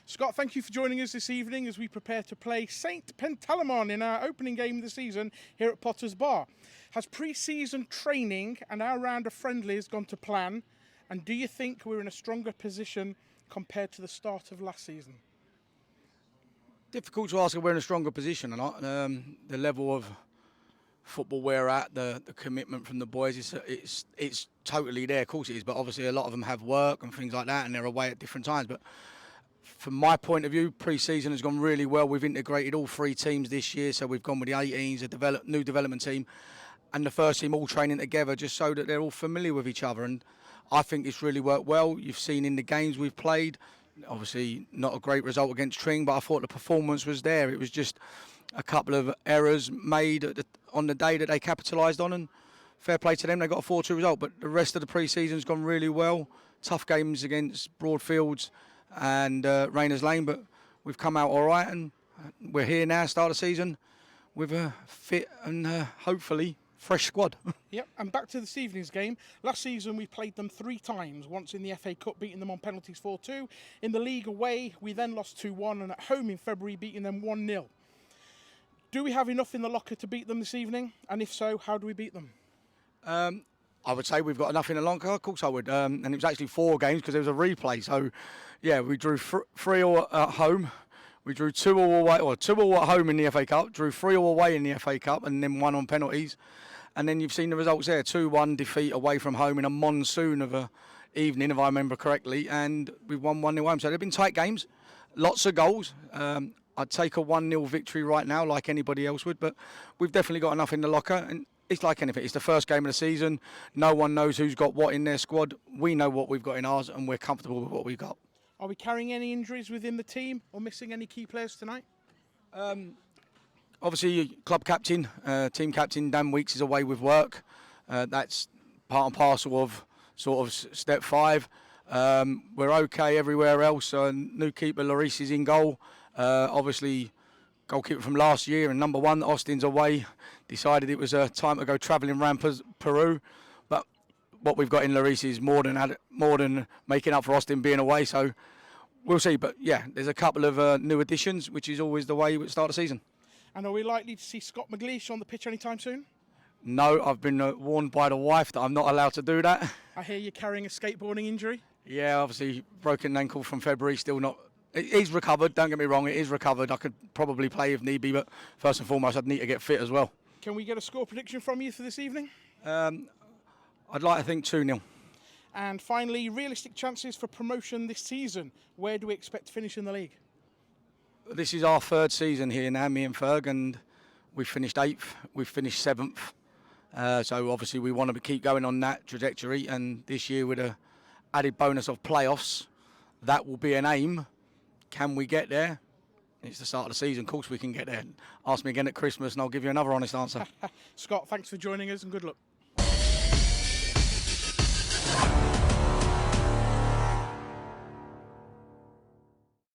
Scott, thank you for joining us this evening as we prepare to play St Panteleimon in our opening game of the season here at Potter's Bar. Has pre-season training and our round of friendlies gone to plan? And do you think we're in a stronger position compared to the start of last season? Difficult to ask if we're in a stronger position or not. The level of football we're at, the commitment from the boys, it's totally there. Of course it is, but obviously a lot of them have work and things like that, and they're away at different times. But from my point of view, pre-season has gone really well. We've integrated all three teams this year, so we've gone with the 18s, a new development team, and the first team all training together just so that they're all familiar with each other. And I think it's really worked well. You've seen in the games we've played, obviously not a great result against Tring, but I thought the performance was there. It was just a couple of errors made on the day that they capitalised on, and fair play to them, they got a 4-2 result. But the rest of the pre-season's gone really well. Tough games against Broadfields and Rayners Lane, but we've come out all right, and we're here now, start of the season, with a fit and hopefully fresh squad. Yep, and back to this evening's game. Last season we played them 3 times, once in the FA Cup beating them on penalties 4-2. In the league away we then lost 2-1, and at home in February beating them 1-0. Do we have enough in the locker to beat them this evening? And if so, how do we beat them? I would say we've got enough in the locker. Of course I would. And it was actually 4 games because there was a replay. So, yeah, we drew 3-all at home. We drew 2-all away, or 2-all at home in the FA Cup. Drew 3-all away in the FA Cup, and then 1 on penalties. And then you've seen the results there: 2-1 defeat away from home in a monsoon of a evening, if I remember correctly. And we've won 1-0 home. So they've been tight games, lots of goals. I'd take a 1-0 victory right now, like anybody else would. But we've definitely got enough in the locker. And it's like anything. It's the first game of the season. No one knows who's got what in their squad. We know what we've got in ours, and we're comfortable with what we've got. Are we carrying any injuries within the team or missing any key players tonight? Obviously, club captain, team captain Dan Weeks is away with work. That's part and parcel of sort of step 5. We're okay everywhere else. New keeper Larice is in goal. Obviously, goalkeeper from last year and number 1, Austin's away. Decided it was time to go travelling around Peru. But what we've got in Larice is more than making up for Austin being away. So we'll see. But yeah, there's a couple of new additions, which is always the way we start the season. And are we likely to see Scott McGleish on the pitch anytime soon? No, I've been warned by the wife that I'm not allowed to do that. I hear you're carrying a skateboarding injury. Yeah, obviously broken ankle from February, still not. It is recovered, don't get me wrong, it is recovered. I could probably play if need be, but first and foremost, I'd need to get fit as well. Can we get a score prediction from you for this evening? I'd like to think 2-0. And finally, realistic chances for promotion this season. Where do we expect to finish in the league? This is our 3rd season here now, me and Ferg, and we've finished 8th, we've finished 7th. So obviously we want to keep going on that trajectory, and this year with a added bonus of playoffs, that will be an aim. Can we get there? It's the start of the season. Of course we can get there. Ask me again at Christmas and I'll give you another honest answer. Scott, thanks for joining us and good luck.